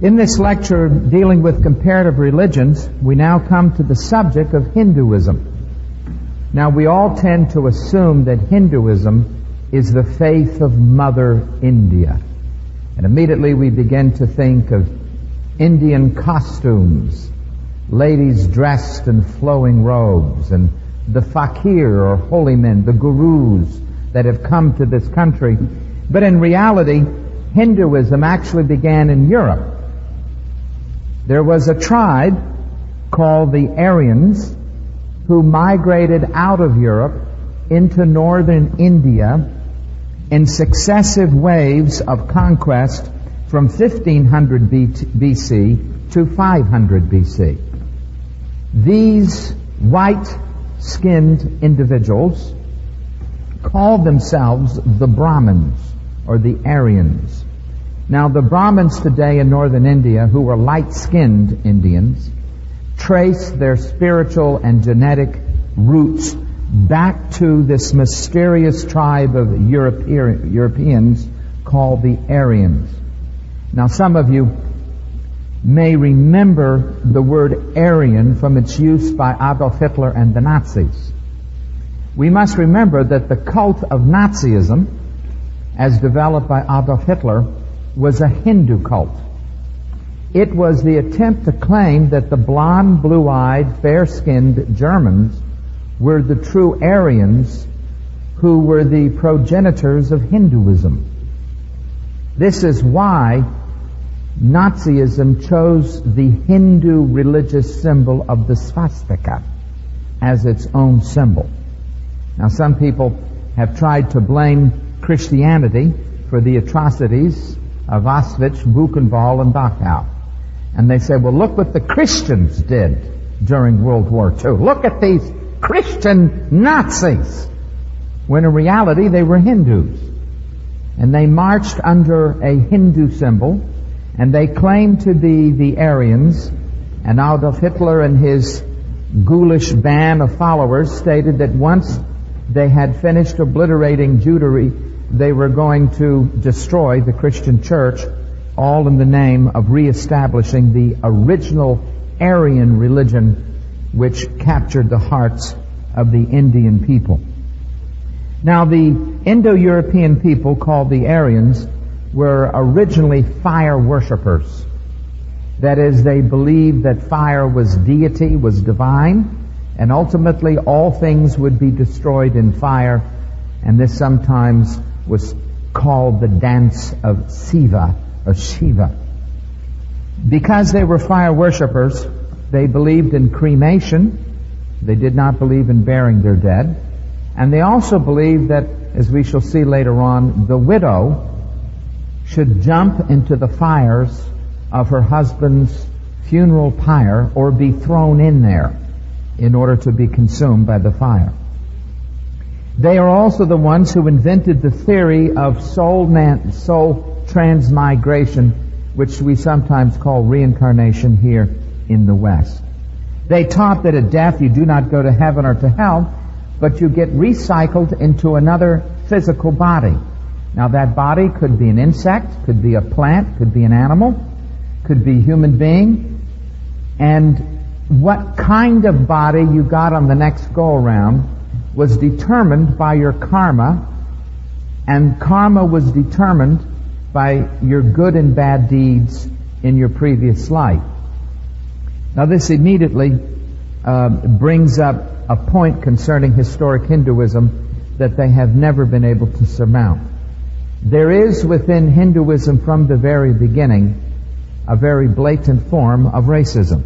In this lecture dealing with comparative religions, we now come to the subject of Hinduism. Now, we all tend to assume that Hinduism is the faith of Mother India. And immediately we begin to think of Indian costumes, ladies dressed in flowing robes, and the fakir or holy men, the gurus that have come to this country. But in reality, Hinduism actually began in Europe. There was a tribe called the Aryans who migrated out of Europe into northern India in successive waves of conquest from 1500 BC to 500 BC. These white-skinned individuals called themselves the Brahmins or the Aryans. Now, the Brahmins today in northern India, who were light-skinned Indians, trace their spiritual and genetic roots back to this mysterious tribe of Europeans called the Aryans. Now, some of you may remember the word Aryan from its use by Adolf Hitler and the Nazis. We must remember that the cult of Nazism, as developed by Adolf Hitler, was a Hindu cult. It was the attempt to claim that the blonde, blue-eyed, fair-skinned Germans were the true Aryans who were the progenitors of Hinduism. This is why Nazism chose the Hindu religious symbol of the swastika as its own symbol. Now, some people have tried to blame Christianity for the atrocities of Auschwitz, Buchenwald, and Dachau. And they say, well, look what the Christians did during World War II. Look at these Christian Nazis. When in reality, they were Hindus. And they marched under a Hindu symbol, and they claimed to be the Aryans. And Adolf Hitler and his ghoulish band of followers stated that once they had finished obliterating Jewry, they were going to destroy the Christian church, all in the name of reestablishing the original Aryan religion which captured the hearts of the Indian people. Now, the Indo-European people called the Aryans were originally fire worshippers. That is, they believed that fire was deity, was divine, and ultimately all things would be destroyed in fire, and this sometimes was called the dance of Siva or Shiva. Because they were fire worshippers, they believed in cremation. They did not believe in burying their dead. And they also believed that, as we shall see later on, the widow should jump into the fires of her husband's funeral pyre or be thrown in there in order to be consumed by the fire. They are also the ones who invented the theory of soul transmigration, which we sometimes call reincarnation here in the West. They taught that at death you do not go to heaven or to hell, but you get recycled into another physical body. Now, that body could be an insect, could be a plant, could be an animal, could be a human being, and what kind of body you got on the next go-around was determined by your karma, and karma was determined by your good and bad deeds in your previous life. Now, this immediately brings up a point concerning historic Hinduism that they have never been able to surmount. There is within Hinduism from the very beginning a very blatant form of racism.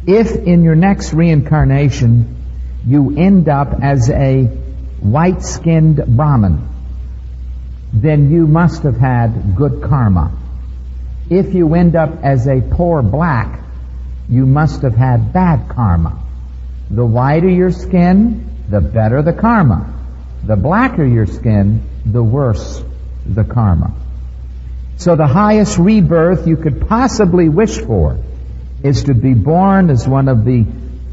If in your next reincarnation you end up as a white-skinned Brahmin, then you must have had good karma. If you end up as a poor black, you must have had bad karma. The whiter your skin, the better the karma. The blacker your skin, the worse the karma. So the highest rebirth you could possibly wish for is to be born as one of the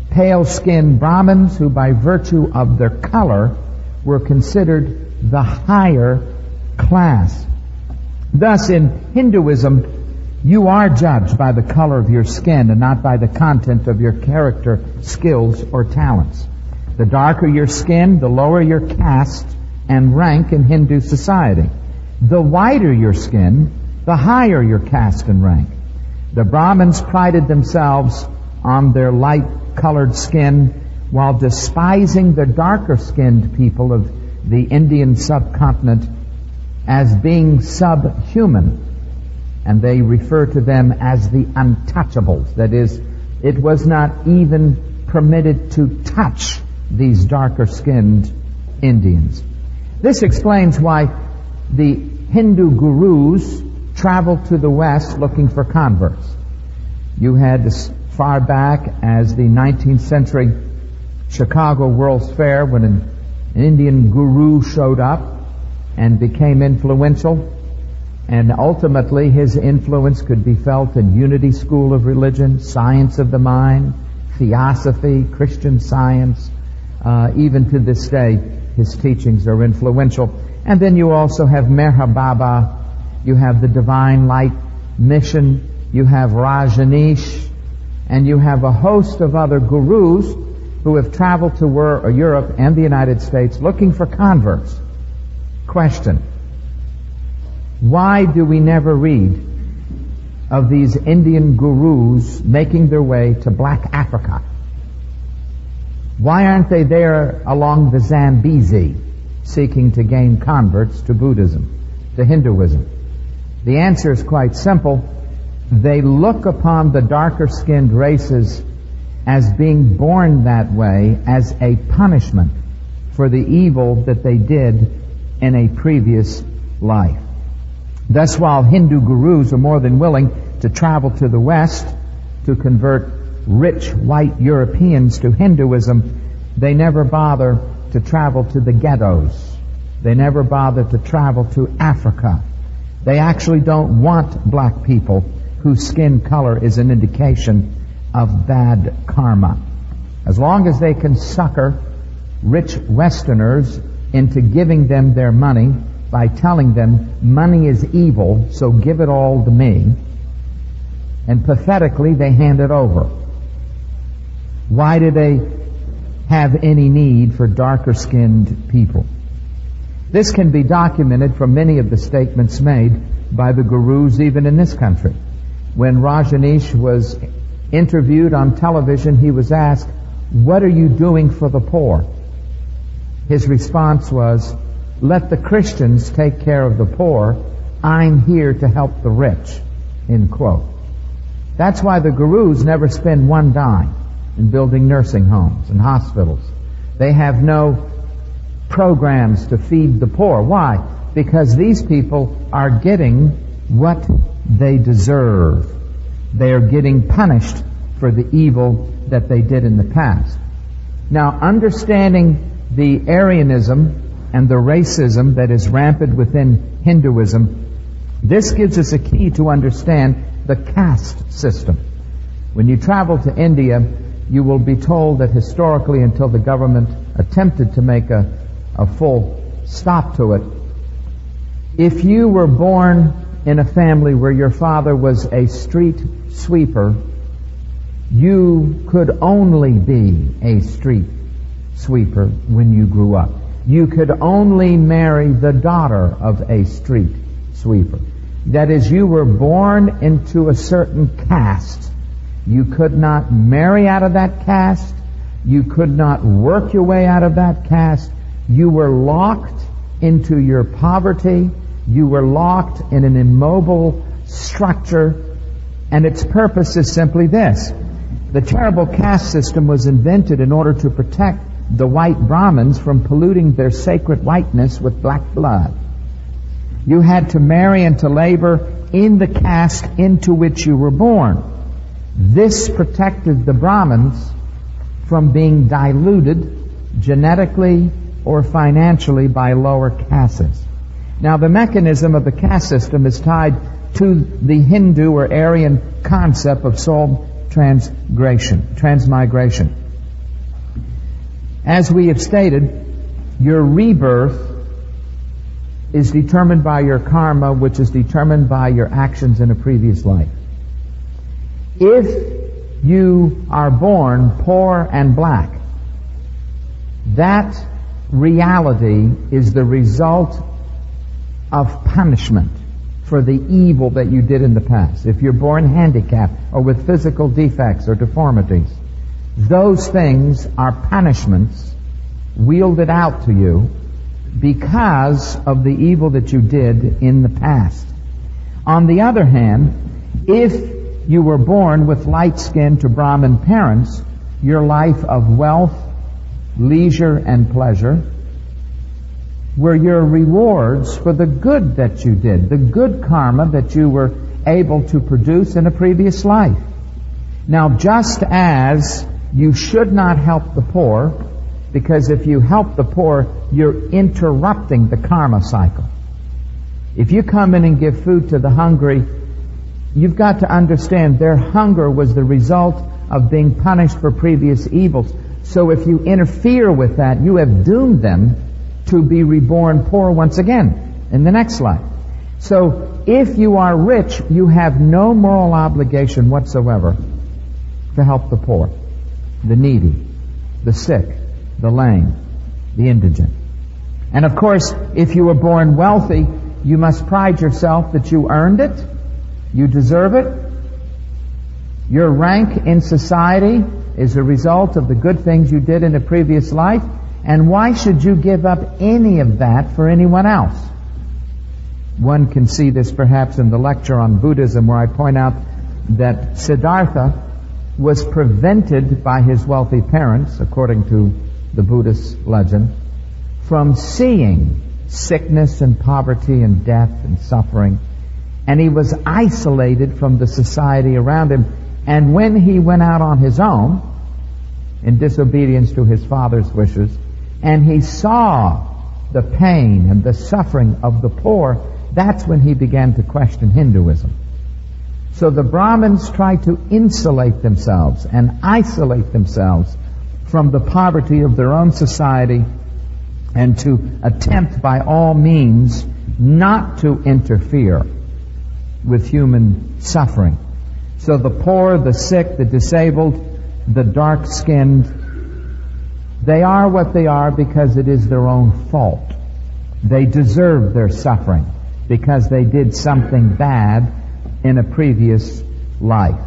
pale-skinned Brahmins who, by virtue of their color, were considered the higher class. Thus, in Hinduism, You are judged by the color of your skin and not by the content of your character, skills, or talents. The darker your skin, the lower your caste and rank in Hindu society. The whiter your skin, the higher your caste and rank. The Brahmins prided themselves on their light-colored skin while despising the darker-skinned people of the Indian subcontinent as being subhuman. And they refer to them as the untouchables. That is, it was not even permitted to touch these darker-skinned Indians. This explains why the Hindu gurus traveled to the West looking for converts. You had as far back as the 19th century Chicago World's Fair when an Indian guru showed up and became influential, and ultimately his influence could be felt in Unity School of Religion, Science of the Mind, Theosophy, Christian Science. Even to this day, his teachings are influential. And then you also have Meher Baba, you have the Divine Light Mission, you have Rajneesh, and you have a host of other gurus who have traveled to Europe and the United States looking for converts. Question: why do we never read of these Indian gurus making their way to Black Africa? Why aren't they there along the Zambezi seeking to gain converts to Buddhism, to Hinduism? The answer is quite simple. They look upon the darker-skinned races as being born that way as a punishment for the evil that they did in a previous life. Thus, while Hindu gurus are more than willing to travel to the West to convert rich white Europeans to Hinduism, they never bother to travel to the ghettos. They never bother to travel to Africa. They actually don't want black people whose skin color is an indication of bad karma. As long as they can sucker rich Westerners into giving them their money by telling them money is evil, so give it all to me, and pathetically they hand it over. Why do they have any need for darker-skinned people? This can be documented from many of the statements made by the gurus even in this country. When Rajneesh was interviewed on television, he was asked, "What are you doing for the poor?" His response was, "Let the Christians take care of the poor. I'm here to help the rich." End quote. That's why the gurus never spend one dime in building nursing homes and hospitals. They have no programs to feed the poor. Why? Because these people are getting what they deserve. They are getting punished for the evil that they did in the past. Now, understanding the Aryanism and the racism that is rampant within Hinduism, this gives us a key to understand the caste system. When you travel to India, you will be told that historically, until the government attempted to make a full stop to it, if you were born in a family where your father was a street sweeper, you could only be a street sweeper when you grew up. You could only marry the daughter of a street sweeper. That is, you were born into a certain caste. You could not marry out of that caste. You could not work your way out of that caste. You were locked into your poverty. You were locked in an immobile structure, and its purpose is simply this. The terrible caste system was invented in order to protect the white Brahmins from polluting their sacred whiteness with black blood. You had to marry and to labor in the caste into which you were born. This protected the Brahmins from being diluted genetically or financially by lower castes. Now, the mechanism of the caste system is tied to the Hindu or Aryan concept of soul transmigration. As we have stated, your rebirth is determined by your karma, which is determined by your actions in a previous life. If you are born poor and black, that reality is the result of punishment for the evil that you did in the past. If you're born handicapped or with physical defects or deformities, those things are punishments wielded out to you because of the evil that you did in the past. On the other hand, if you were born with light-skinned to Brahmin parents, your life of wealth, leisure, and pleasure were your rewards for the good that you did, the good karma that you were able to produce in a previous life. Now, just as you should not help the poor, because if you help the poor, you're interrupting the karma cycle. If you come in and give food to the hungry, you've got to understand their hunger was the result of being punished for previous evils. So if you interfere with that, you have doomed them to be reborn poor once again in the next life. So if you are rich, you have no moral obligation whatsoever to help the poor, the needy, the sick, the lame, the indigent. And of course, if you were born wealthy, you must pride yourself that you earned it, you deserve it. Your rank in society is a result of the good things you did in a previous life. And why should you give up any of that for anyone else? One can see this perhaps in the lecture on Buddhism, where I point out that Siddhartha was prevented by his wealthy parents, according to the Buddhist legend, from seeing sickness and poverty and death and suffering. And he was isolated from the society around him. And when he went out on his own, in disobedience to his father's wishes, and he saw the pain and the suffering of the poor, that's when he began to question Hinduism. So the Brahmins tried to insulate themselves and isolate themselves from the poverty of their own society and to attempt by all means not to interfere with human suffering. So the poor, the sick, the disabled, the dark-skinned, they are what they are because it is their own fault. They deserve their suffering because they did something bad in a previous life.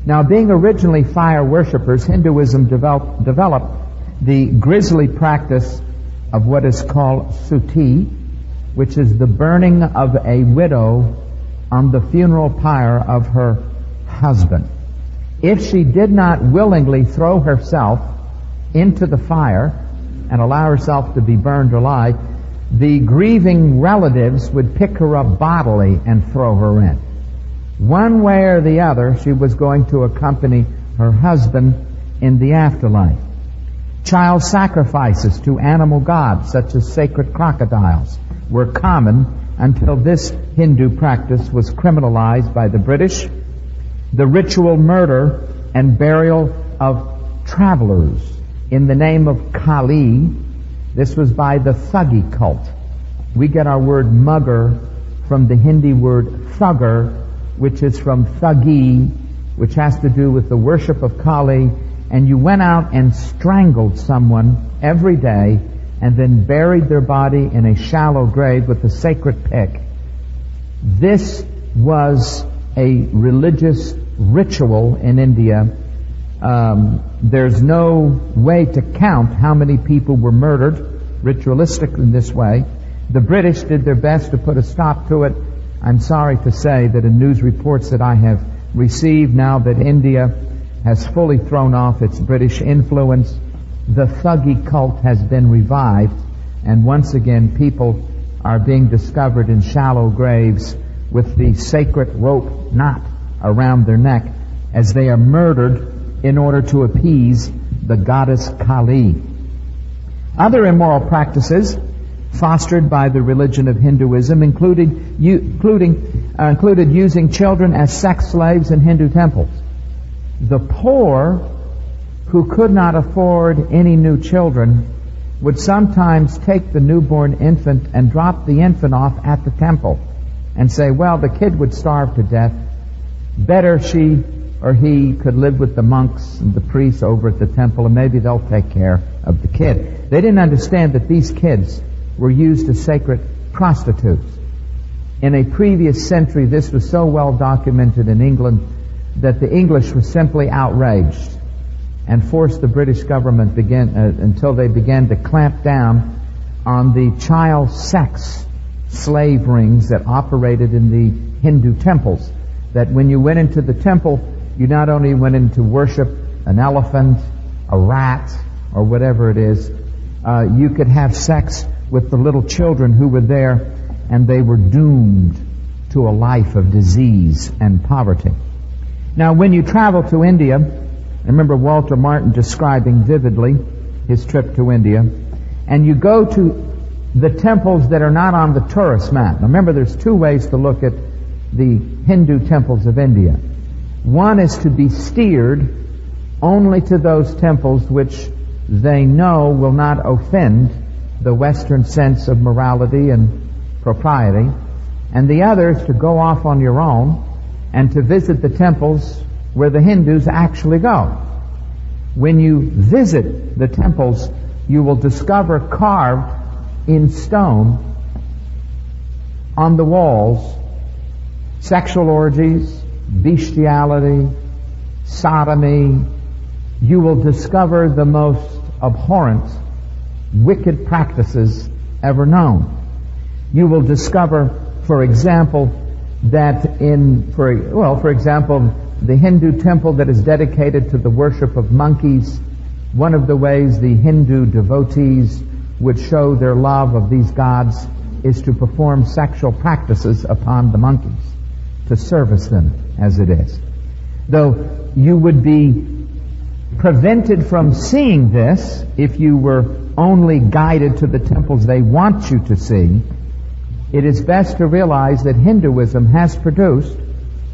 Now, being originally fire worshippers, Hinduism developed the grisly practice of what is called suti, which is the burning of a widow on the funeral pyre of her husband. If she did not willingly throw herself into the fire and allow herself to be burned alive, the grieving relatives would pick her up bodily and throw her in. One way or the other, she was going to accompany her husband in the afterlife. Child sacrifices to animal gods, such as sacred crocodiles, were common until this Hindu practice was criminalized by the British. The ritual murder and burial of travelers in the name of Kali, this was by the Thuggee cult. We get our word mugger from the Hindi word thugger, which is from Thuggee, which has to do with the worship of Kali. And you went out and strangled someone every day and then buried their body in a shallow grave with a sacred pick. This was a religious ritual in India. There's no way to count how many people were murdered ritualistic in this way. The British did their best to put a stop to it. I'm sorry to say that in news reports that I have received now that India has fully thrown off its British influence, the Thuggee cult has been revived, and once again people are being discovered in shallow graves with the sacred rope knot around their neck as they are murdered in order to appease the goddess Kali. Other immoral practices fostered by the religion of Hinduism included using children as sex slaves in Hindu temples. The poor who could not afford any new children would sometimes take the newborn infant and drop the infant off at the temple and say, well, the kid would starve to death. Better she or he could live with the monks and the priests over at the temple, and maybe they'll take care of the kid. They didn't understand that these kids were used as sacred prostitutes. In a previous century, this was so well documented in England that the English were simply outraged and forced the British government until they began to clamp down on the child sex slave rings that operated in the Hindu temples. That when you went into the temple, you not only went in to worship an elephant, a rat, or whatever it is, you could have sex with the little children who were there, and they were doomed to a life of disease and poverty. Now, when you travel to India, I remember Walter Martin describing vividly his trip to India, and you go to the temples that are not on the tourist map. Now, remember, there's two ways to look at the Hindu temples of India. One is to be steered only to those temples which they know will not offend the Western sense of morality and propriety, and the other is to go off on your own and to visit the temples where the Hindus actually go. When you visit the temples, you will discover carved in stone on the walls sexual orgies, bestiality, sodomy. You will discover the most abhorrent, wicked practices ever known. You will discover, for example, that for example, the Hindu temple that is dedicated to the worship of monkeys, one of the ways the Hindu devotees would show their love of these gods is to perform sexual practices upon the monkeys, to service them as it is. Though you would be prevented from seeing this if you were only guided to the temples they want you to see, it is best to realize that Hinduism has produced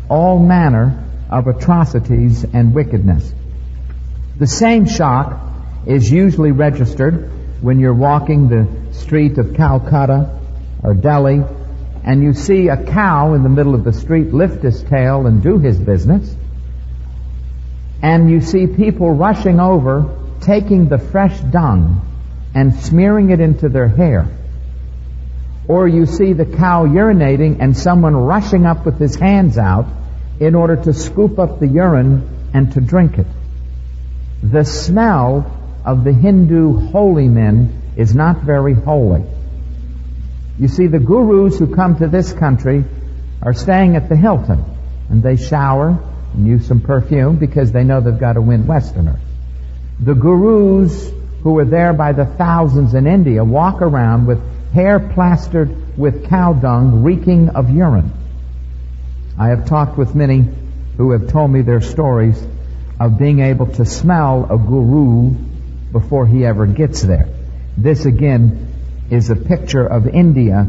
all manner of atrocities and wickedness. The same shock is usually registered when you're walking the street of Calcutta or Delhi and you see a cow in the middle of the street lift his tail and do his business, and you see people rushing over, taking the fresh dung and smearing it into their hair. Or you see the cow urinating and someone rushing up with his hands out in order to scoop up the urine and to drink it. The smell of the Hindu holy men is not very holy. You see, the gurus who come to this country are staying at the Hilton, and they shower and use some perfume because they know they've got to win Westerners. The gurus who are there by the thousands in India walk around with hair plastered with cow dung reeking of urine. I have talked with many who have told me their stories of being able to smell a guru before he ever gets there. This again is a picture of India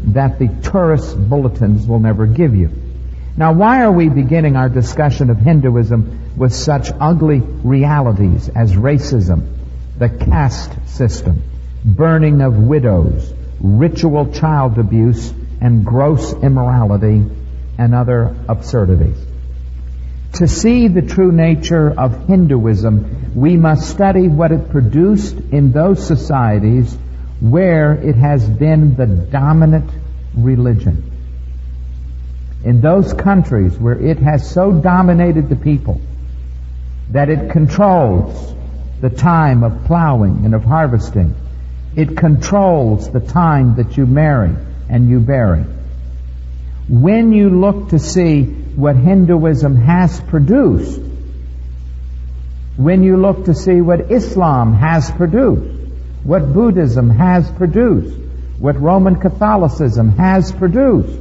that the tourist bulletins will never give you. Now, why are we beginning our discussion of Hinduism with such ugly realities as racism, the caste system, burning of widows, ritual child abuse, and gross immorality, and other absurdities? To see the true nature of Hinduism, we must study what it produced in those societies where it has been the dominant religion. In those countries where it has so dominated the people that it controls the time of plowing and of harvesting, it controls the time that you marry and you bury. When you look to see what Hinduism has produced, when you look to see what Islam has produced, what Buddhism has produced, what Roman Catholicism has produced,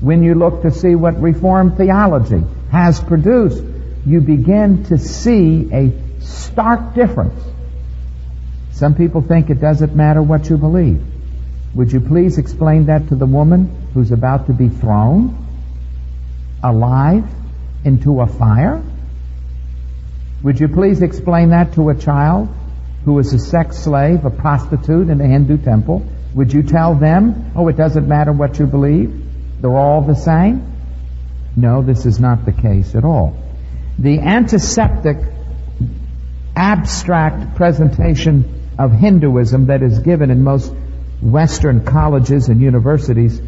when you look to see what Reformed theology has produced, you begin to see a stark difference. Some people think it doesn't matter what you believe. Would you please explain that to the woman who's about to be thrown alive into a fire? Would you please explain that to a child who is a sex slave, a prostitute in a Hindu temple? Would you tell them, oh, it doesn't matter what you believe, they're all the same? No, this is not the case at all. The antiseptic, abstract presentation of Hinduism that is given in most Western colleges and universities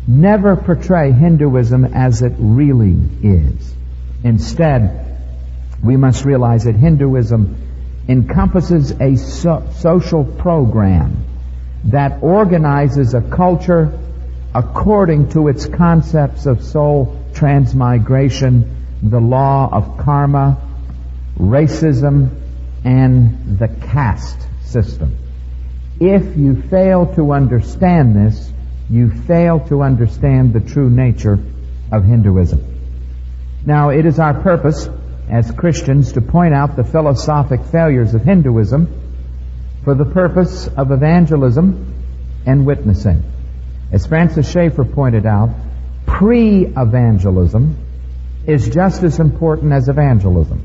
never portray Hinduism as it really is. Instead, we must realize that Hinduism encompasses a social program that organizes a culture according to its concepts of soul transmigration, the law of karma, racism, and the caste system. If you fail to understand this, you fail to understand the true nature of Hinduism. Now, it is our purpose as Christians to point out the philosophic failures of Hinduism for the purpose of evangelism and witnessing. As Francis Schaeffer pointed out, pre-evangelism is just as important as evangelism.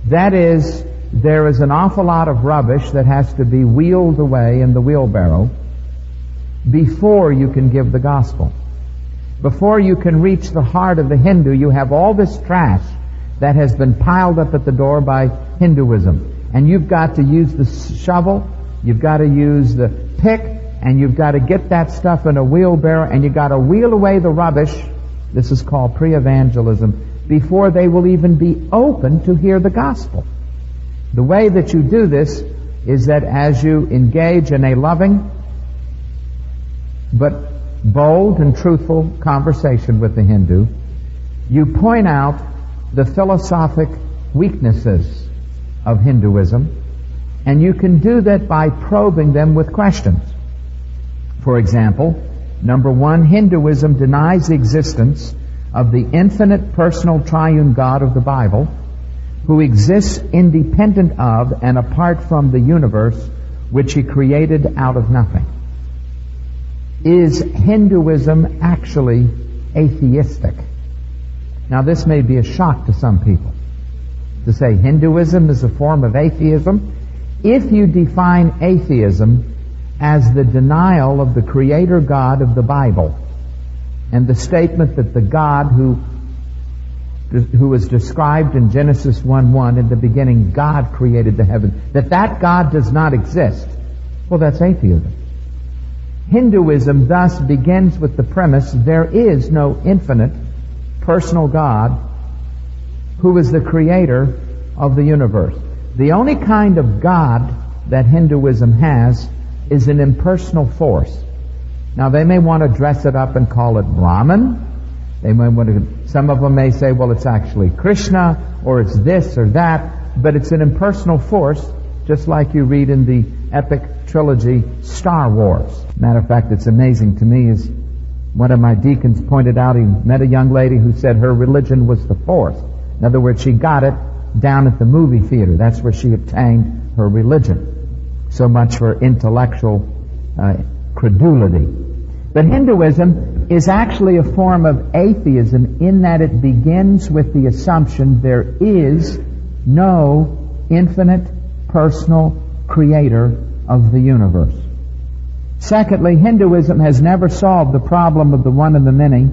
That is, there is an awful lot of rubbish that has to be wheeled away in the wheelbarrow before you can give the gospel. Before you can reach the heart of the Hindu, you have all this trash that has been piled up at the door by Hinduism. And you've got to use the shovel, you've got to use the pick, and you've got to get that stuff in a wheelbarrow, and you've got to wheel away the rubbish. This is called pre-evangelism, before they will even be open to hear the gospel. The way that you do this is that as you engage in a loving but bold and truthful conversation with the Hindu, you point out the philosophic weaknesses of Hinduism, and you can do that by probing them with questions. For example, number one, Hinduism denies the existence of the infinite personal triune God of the Bible, who exists independent of and apart from the universe which He created out of nothing. Is Hinduism actually atheistic? Now, this may be a shock to some people to say Hinduism is a form of atheism. If you define atheism as the denial of the Creator God of the Bible and the statement that the God who was described in Genesis 1:1, in the beginning God created the heaven, that God does not exist, well, that's atheism. Hinduism thus begins with the premise there is no infinite personal God who is the creator of the universe. The only kind of God that Hinduism has is an impersonal force. Now, they may want to dress it up and call it Brahman. They may want to, some of them may say, well, it's actually Krishna, or it's this or that, but it's an impersonal force, just like you read in the epic trilogy Star Wars. Matter of fact, it's amazing to me is one of my deacons pointed out he met a young lady who said her religion was the Force. In other words, she got it down at the movie theater. That's where she obtained her religion. So much for intellectual credulity. But Hinduism is actually a form of atheism in that it begins with the assumption there is no infinite personal creator of the universe. Secondly, Hinduism has never solved the problem of the one and the many,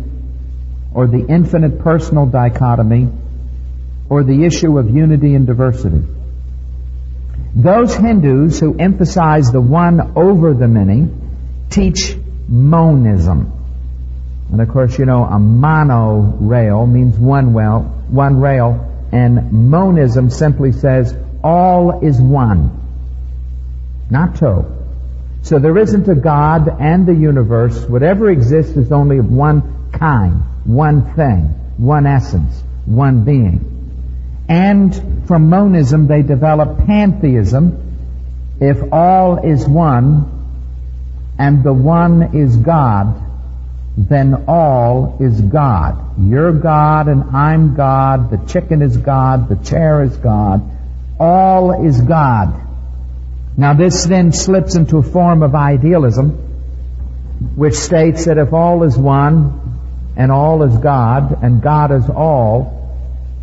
or the infinite personal dichotomy, or the issue of unity and diversity. Those Hindus who emphasize the one over the many teach monism. And of course, you know, a monorail means one rail, and monism simply says all is one, not two. So there isn't a God and the universe. Whatever exists is only of one kind, one thing, one essence, one being. And from monism they develop pantheism. If all is one and the one is God, then all is God. You're God and I'm God. The chicken is God. The chair is God. All is God. Now this then slips into a form of idealism, which states that if all is one and all is God and God is all,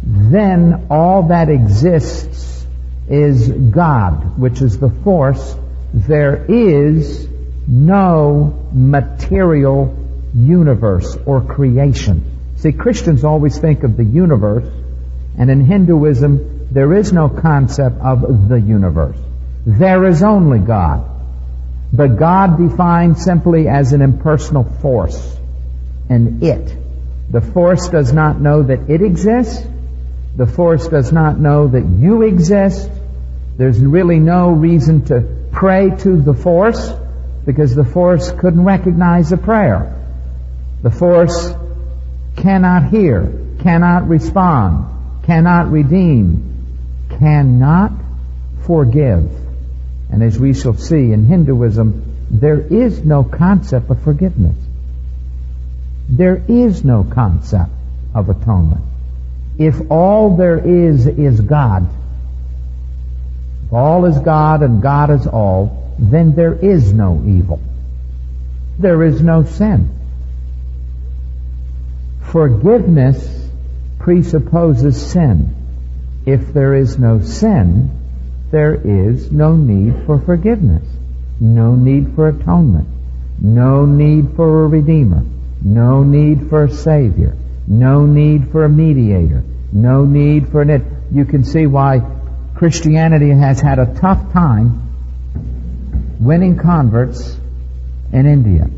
then all that exists is God, which is the force. There is no material universe or creation. See, Christians always think of the universe, and in Hinduism, there is no concept of the universe. There is only God. But God defined simply as an impersonal force, an it. The force does not know that it exists. The force does not know that you exist. There's really no reason to pray to the force, because the force couldn't recognize a prayer. The force cannot hear, cannot respond, cannot redeem, cannot forgive. And as we shall see in Hinduism, there is no concept of forgiveness. There is no concept of atonement. If all there is God, if all is God and God is all, then there is no evil. There is no sin. Forgiveness presupposes sin. If there is no sin, there is no need for forgiveness, no need for atonement, no need for a Redeemer, no need for a Savior, no need for a mediator, no need for an it. You can see why Christianity has had a tough time winning converts in India.